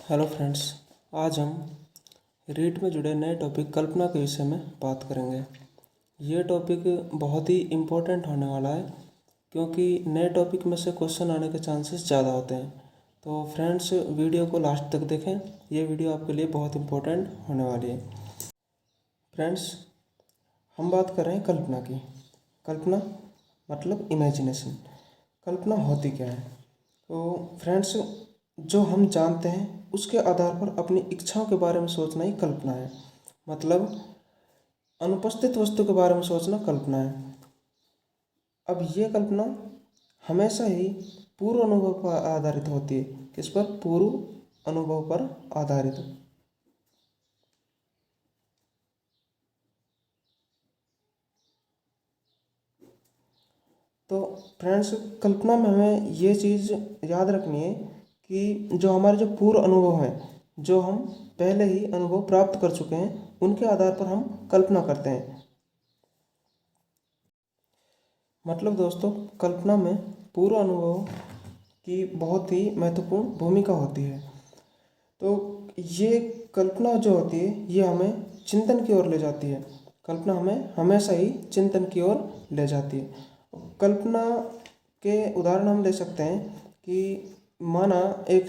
Hello friends. आज हम रीट में जुड़े नए टॉपिक कल्पना के विषय में बात करेंगे। ये टॉपिक बहुत ही इम्पोर्टेंट होने वाला है क्योंकि नए टॉपिक में से क्वेश्चन आने के चांसेस ज़्यादा होते हैं। तो फ्रेंड्स, वीडियो को लास्ट तक देखें, ये वीडियो आपके लिए बहुत इम्पोर्टेंट होने वाली है। फ्रेंड्स, हम बात कर रहे हैं कल्पना की। कल्पना मतलब इमेजिनेशन। कल्पना होती क्या है? तो फ्रेंड्स, जो हम जानते हैं उसके आधार पर अपनी इच्छाओं के बारे में सोचना ही कल्पना है। मतलब अनुपस्थित वस्तु के बारे में सोचना कल्पना है। अब ये कल्पना हमेशा ही पूर्व अनुभव पर आधारित होती है। किस पर? पूर्व अनुभव पर आधारित। तो फ्रेंड्स, कल्पना में हमें ये चीज़ याद रखनी है कि जो हमारे जो पूर्व अनुभव हैं, जो हम पहले ही अनुभव प्राप्त कर चुके हैं, उनके आधार पर हम कल्पना करते हैं। मतलब दोस्तों, कल्पना में पूर्व अनुभव की बहुत ही महत्वपूर्ण भूमिका होती है। तो ये कल्पना जो होती है ये हमें चिंतन की ओर ले जाती है। कल्पना हमें हमेशा ही चिंतन की ओर ले जाती है। कल्पना के उदाहरण हम ले सकते हैं कि माना एक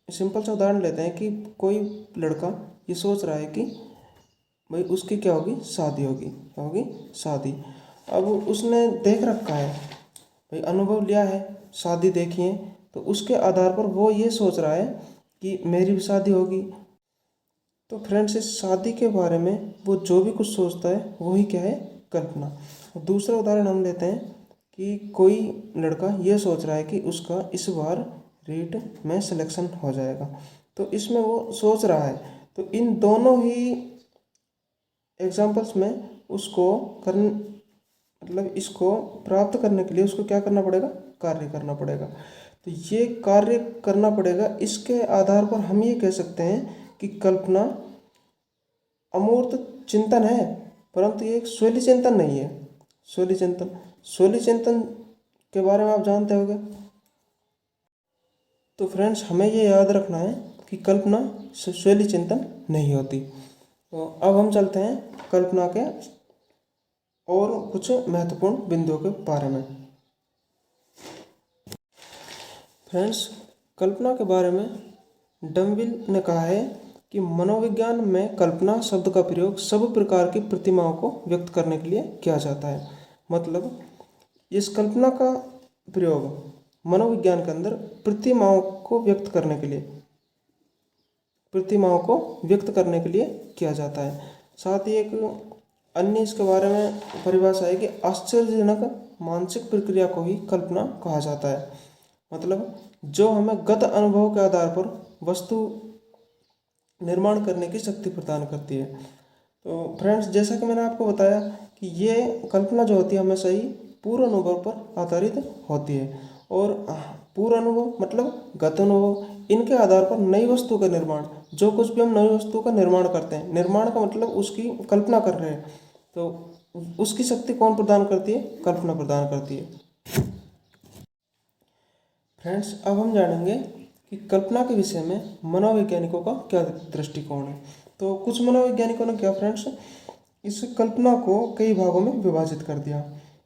सिंपल सा उदाहरण लेते हैं कि कोई लड़का ये सोच रहा है कि भाई उसकी क्या होगी? शादी होगी। क्या होगी? शादी। अब उसने देख रखा है, भाई अनुभव लिया है, शादी देखी है, तो उसके आधार पर वो ये सोच रहा है कि मेरी भी शादी होगी। तो फ्रेंड्स, इस शादी के बारे में वो जो भी कुछ सोचता है वही क्या है? कल्पना। दूसरा उदाहरण हम लेते हैं कि कोई लड़का ये सोच रहा है कि उसका इस बार रीट में सिलेक्शन हो जाएगा। तो इसमें वो सोच रहा है। तो इन दोनों ही एग्जाम्पल्स में उसको मतलब इसको प्राप्त करने के लिए उसको क्या करना पड़ेगा? कार्य करना पड़ेगा। तो ये कार्य करना पड़ेगा। इसके आधार पर हम ये कह सकते हैं कि कल्पना अमूर्त चिंतन है, परंतु ये एक स्वैली चिंतन नहीं है। स्वैली चिंतन के बारे में आप जानते होंगे। तो फ्रेंड्स, हमें ये याद रखना है कि कल्पना स्वैली चिंतन नहीं होती। तो अब हम चलते हैं कल्पना के और कुछ महत्वपूर्ण बिंदुओं के बारे में। फ्रेंड्स, कल्पना के बारे में डमविल ने कहा है कि मनोविज्ञान में कल्पना शब्द का प्रयोग सब प्रकार की प्रतिमाओं को व्यक्त करने के लिए किया जाता है। मतलब इस कल्पना का प्रयोग मनोविज्ञान के अंदर प्रतिमाओं को व्यक्त करने के लिए किया जाता है। साथ ही एक अन्य इसके बारे में परिभाषा है कि आश्चर्यजनक मानसिक प्रक्रिया को ही कल्पना कहा जाता है। मतलब जो हमें गत अनुभव के आधार पर वस्तु निर्माण करने की शक्ति प्रदान करती है। तो फ्रेंड्स, जैसा कि मैंने आपको बताया कि ये कल्पना जो होती है हमेशा ही पूर्व अनुभव पर आधारित होती है। और पूर्व अनुभव मतलब गत अनुभव, इनके आधार पर नई वस्तु का निर्माण, जो कुछ भी हम नई वस्तु का निर्माण करते हैं, निर्माण का मतलब उसकी कल्पना कर रहे हैं, तो उसकी शक्ति कौन प्रदान करती है? कल्पना प्रदान करती है। फ्रेंड्स, अब हम जानेंगे कि कल्पना के विषय में मनोवैज्ञानिकों का क्या दृष्टिकोण है। तो कुछ मनोवैज्ञानिकों ने क्या फ्रेंड्स, इस कल्पना को कई भागों में विभाजित कर दिया।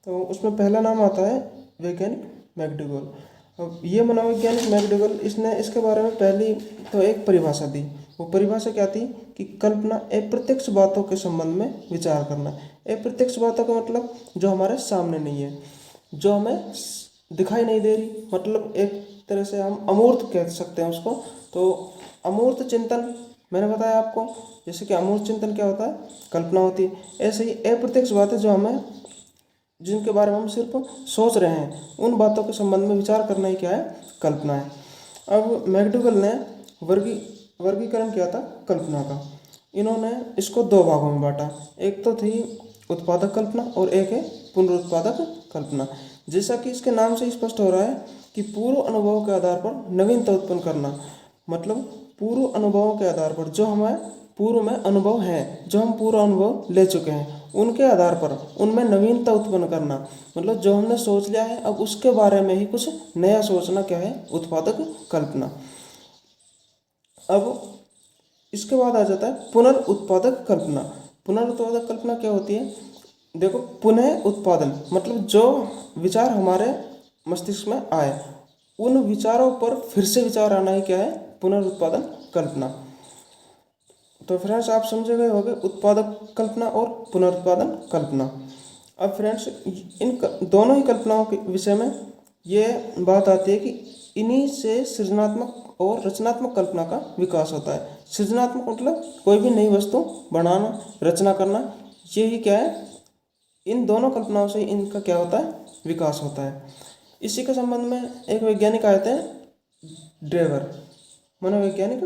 तो उसमें पहला नाम आता है वैज्ञानिक मैकडोगल। अब ये मनोवैज्ञानिक मैकडोगल, इसने इसके बारे में पहली तो एक परिभाषा दी। वो परिभाषा क्या थी कि कल्पना अप्रत्यक्ष बातों के संबंध में विचार करना। अप्रत्यक्ष बातों का मतलब जो हमारे सामने नहीं है, जो हमें दिखाई नहीं दे रही, मतलब एक तरह से हम अमूर्त कह सकते हैं उसको। तो अमूर्त चिंतन मैंने बताया आपको, जैसे कि अमूर्त चिंतन क्या होता है? कल्पना होती है। ऐसे ही अप्रत्यक्ष बातें जो हमें, जिनके बारे में हम सिर्फ सोच रहे हैं, उन बातों के संबंध में विचार करना ही क्या है? कल्पना है। अब मैकडोगल ने वर्गीकरण किया था कल्पना का। इन्होंने इसको दो भागों में बांटा। एक तो थी उत्पादक कल्पना और एक है पुनरुत्पादक कल्पना। जैसा कि इसके नाम से स्पष्ट हो रहा है कि पूर्व अनुभवों के आधार पर नवीनता उत्पन्न करना। मतलब पूर्व अनुभवों के आधार पर जो हमें पूर्व में अनुभव है, जो हम पूर्व अनुभव ले चुके हैं, उनके आधार पर उनमें नवीनता उत्पन्न करना। मतलब जो हमने सोच लिया है अब उसके बारे में ही कुछ नया सोचना क्या है? उत्पादक कल्पना। अब इसके बाद आ जाता है पुनर्उत्पादक कल्पना। पुनर्उत्पादक कल्पना क्या होती है? देखो, पुनः उत्पादन मतलब जो विचार हमारे मस्तिष्क में आए उन विचारों पर फिर से विचार आना ही क्या है? पुनर्उत्पादन कल्पना। तो फ्रेंड्स आप समझे गए होंगे उत्पादक कल्पना और पुनरुत्पादन कल्पना। अब फ्रेंड्स इन दोनों ही कल्पनाओं के विषय में ये बात आती है कि इन्हीं से सृजनात्मक और रचनात्मक कल्पना का विकास होता है। सृजनात्मक मतलब कोई भी नई वस्तु बनाना, रचना करना, ये ही क्या है? इन दोनों कल्पनाओं से इनका क्या होता है? विकास होता है। इसी के संबंध में एक वैज्ञानिक आए थे, ड्रेवर, मनोवैज्ञानिक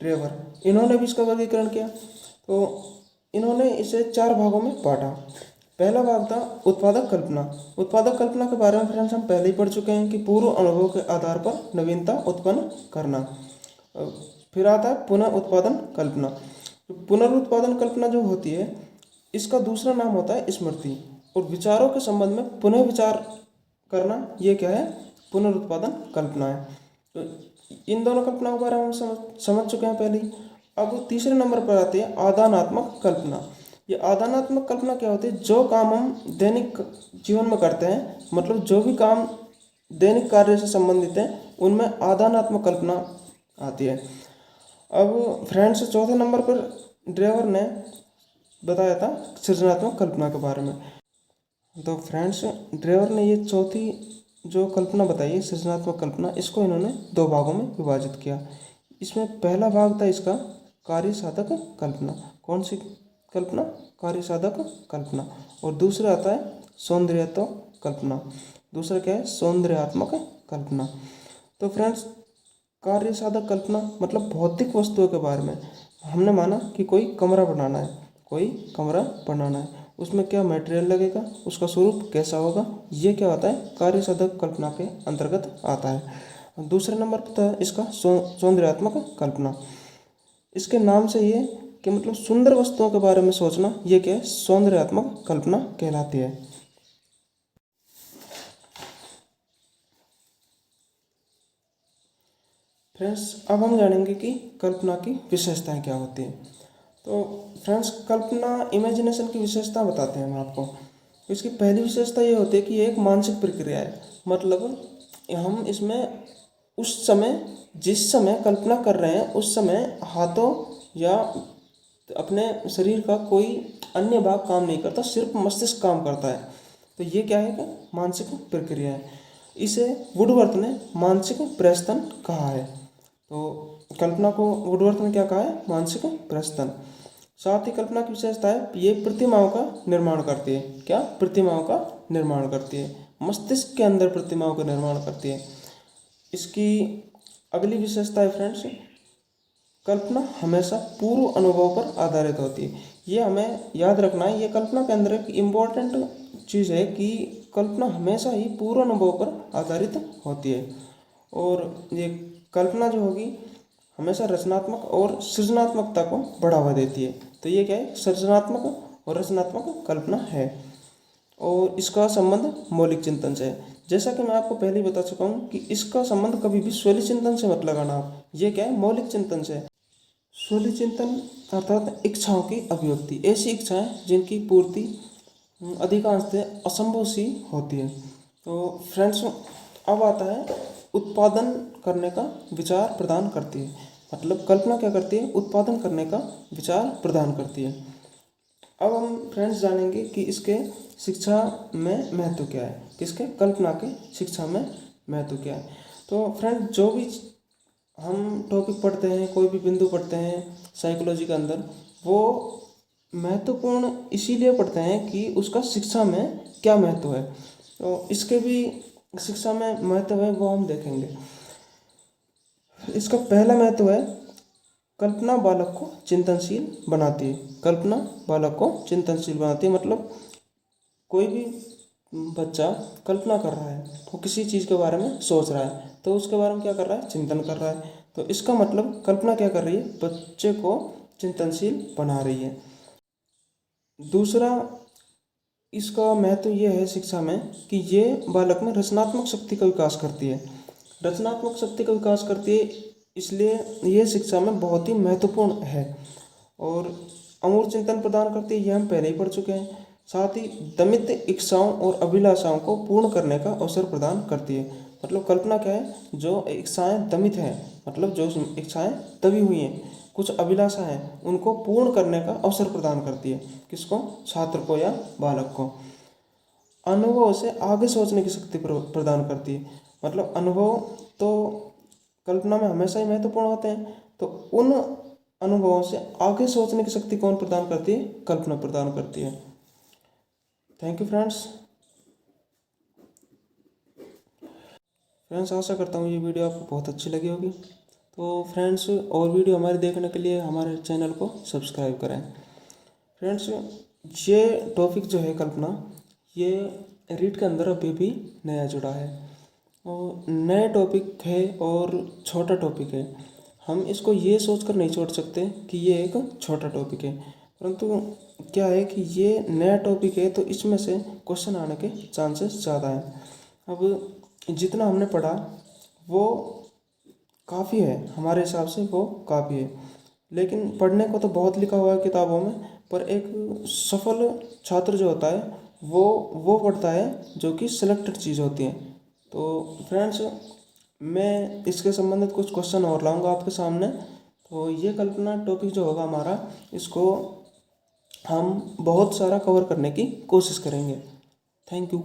ड्रेवर। इन्होंने भी इसका वर्गीकरण किया। तो इन्होंने इसे 4 भागों में बांटा। पहला भाग था उत्पादक कल्पना। उत्पादक कल्पना के बारे में फ्रेंड्स हम पहले ही पढ़ चुके हैं कि पूर्व अनुभव के आधार पर नवीनता उत्पन्न करना। फिर आता है पुनः उत्पादन कल्पना। पुनरुत्पादन कल्पना जो होती है इसका दूसरा नाम होता है स्मृति। और विचारों के संबंध में पुनः विचार करना, ये क्या है? पुनरुत्पादन कल्पना है। तो इन दोनों कल्पनाओं के बारे में हम समझ चुके हैं पहले ही। अब तीसरे नंबर पर आती है आदानात्मक कल्पना। ये आदानात्मक कल्पना क्या होती है? जो काम हम दैनिक जीवन में करते हैं, मतलब जो भी काम दैनिक कार्य से संबंधित है, उनमें आदानात्मक कल्पना आती है। अब फ्रेंड्स चौथे नंबर पर ड्रेवर ने बताया था सृजनात्मक कल्पना के बारे में। तो फ्रेंड्स ड्रेवर ने ये चौथी जो कल्पना बताई है सृजनात्मक कल्पना, इसको इन्होंने 2 भागों में विभाजित किया। इसमें पहला भाग था इसका कार्य साधक कल्पना। कौन सी कल्पना? कार्य साधक कल्पना। और दूसरा आता है सौंदर्यात्मक कल्पना। दूसरा क्या है? सौंदर्यात्मक कल्पना। तो फ्रेंड्स कार्य साधक कल्पना मतलब भौतिक वस्तुओं के बारे में। हमने माना कि कोई कमरा बनाना है, कोई कमरा बनाना है, उसमें क्या मटेरियल लगेगा, उसका स्वरूप कैसा होगा, ये क्या होता है? कार्य साधक कल्पना के अंतर्गत आता है। दूसरे नंबर पर था इसका सौंदर्यात्मक कल्पना। इसके नाम से ये कि मतलब सुंदर वस्तुओं के बारे में सोचना, ये क्या है? सौंदर्यात्मक कल्पना कहलाती है। फ्रेंड्स अब हम जानेंगे कि कल्पना की विशेषताएं क्या होती हैं। तो फ्रेंड्स कल्पना इमेजिनेशन की विशेषता बताते हैं हम आपको। इसकी पहली विशेषता ये होती है कि ये एक मानसिक प्रक्रिया है। मतलब हम इसमें उस समय जिस समय कल्पना कर रहे हैं उस समय हाथों या अपने शरीर का कोई अन्य भाग काम नहीं करता, सिर्फ मस्तिष्क काम करता है। तो ये क्या है कि मानसिक प्रक्रिया है। इसे वुडवर्थ ने मानसिक प्रस्तन कहा है। तो कल्पना को वुडवर्थ ने क्या कहा है? मानसिक प्रस्तन। साथ ही कल्पना की विशेषता है ये प्रतिमाओं का निर्माण करती है। क्या? प्रतिमाओं का निर्माण करती है। मस्तिष्क के अंदर प्रतिमाओं का निर्माण करती है। इसकी अगली विशेषता है फ्रेंड्स, कल्पना हमेशा पूर्व अनुभव पर आधारित होती है। ये हमें याद रखना है। ये कल्पना के अंदर एक इम्पॉर्टेंट चीज़ है कि कल्पना हमेशा ही पूर्व अनुभव पर आधारित होती है। और ये कल्पना जो होगी हमेशा रचनात्मक और सृजनात्मकता को बढ़ावा देती है। तो ये क्या है? सृजनात्मक और रचनात्मक कल्पना है। और इसका संबंध मौलिक चिंतन से है। जैसा कि मैं आपको पहले ही बता चुका हूँ कि इसका संबंध कभी भी स्वैली चिंतन से मत लगाना आप। ये क्या है? मौलिक चिंतन से। स्वैली चिंतन अर्थात इच्छाओं की अभिव्यक्ति, ऐसी इच्छाएं जिनकी पूर्ति अधिकांशतः असंभव सी होती है। तो फ्रेंड्स अब आता है उत्पादन करने का विचार प्रदान करती है। मतलब कल्पना क्या करती है? उत्पादन करने का विचार प्रदान करती है। अब हम फ्रेंड्स जानेंगे कि इसके शिक्षा में महत्व क्या है। किसके? कल्पना के शिक्षा में महत्व क्या है। तो फ्रेंड्स जो भी हम टॉपिक पढ़ते हैं, कोई भी बिंदु पढ़ते हैं साइकोलॉजी के अंदर, वो महत्वपूर्ण इसीलिए पढ़ते हैं कि उसका शिक्षा में क्या महत्व है। तो इसके भी शिक्षा में महत्व है, वो हम देखेंगे। इसका पहला महत्व है कल्पना बालक को चिंतनशील बनाती है। कल्पना बालक को चिंतनशील बनाती है। मतलब कोई भी बच्चा कल्पना कर रहा है, वो किसी चीज़ के बारे में सोच रहा है, तो उसके बारे में क्या कर रहा है? चिंतन कर रहा है। तो इसका मतलब कल्पना क्या कर रही है? बच्चे को चिंतनशील बना रही है। दूसरा इसका महत्व ये है शिक्षा में कि ये बालक में रचनात्मक शक्ति का विकास करती है। रचनात्मक शक्ति का विकास करती है। इसलिए ये शिक्षा में बहुत ही महत्वपूर्ण है। और अमूर्त चिंतन प्रदान करती है, ये हम पहले ही पढ़ चुके हैं। साथ ही दमित इच्छाओं और अभिलाषाओं को पूर्ण करने का अवसर प्रदान करती है। मतलब कल्पना क्या है, जो इच्छाएं दमित हैं, मतलब जो इच्छाएं दबी हुई हैं, कुछ अभिलाषा हैं, उनको पूर्ण करने का अवसर प्रदान करती है। किसको? छात्र को या बालक को। अनुभव से आगे सोचने की शक्ति प्रदान करती है। मतलब अनुभव तो कल्पना में हमेशा ही महत्वपूर्ण होते हैं, तो उन अनुभवों से आगे सोचने की शक्ति कौन प्रदान करती है? कल्पना प्रदान करती है। Thank you friends. आशा करता हूँ ये वीडियो आपको बहुत अच्छी लगी होगी। तो फ्रेंड्स, और वीडियो हमारे देखने के लिए हमारे चैनल को सब्सक्राइब करें। फ्रेंड्स, ये टॉपिक जो है कल्पना, ये रीड के अंदर अभी भी नया जुड़ा है और नया टॉपिक है और छोटा टॉपिक है। हम इसको ये सोचकर नहीं छोड़ सकते कि ये एक छोटा टॉपिक है, परंतु क्या है कि ये नया टॉपिक है तो इसमें से क्वेश्चन आने के चांसेस ज़्यादा हैं। अब जितना हमने पढ़ा वो काफ़ी है, हमारे हिसाब से वो काफ़ी है, लेकिन पढ़ने को तो बहुत लिखा हुआ है किताबों में, पर एक सफल छात्र जो होता है वो पढ़ता है जो कि सिलेक्टेड चीज़ होती है। तो फ्रेंड्स, मैं इसके संबंधित कुछ क्वेश्चन और लाऊंगा आपके सामने। तो ये कल्पना टॉपिक जो होगा हमारा, इसको हम बहुत सारा कवर करने की कोशिश करेंगे। Thank you.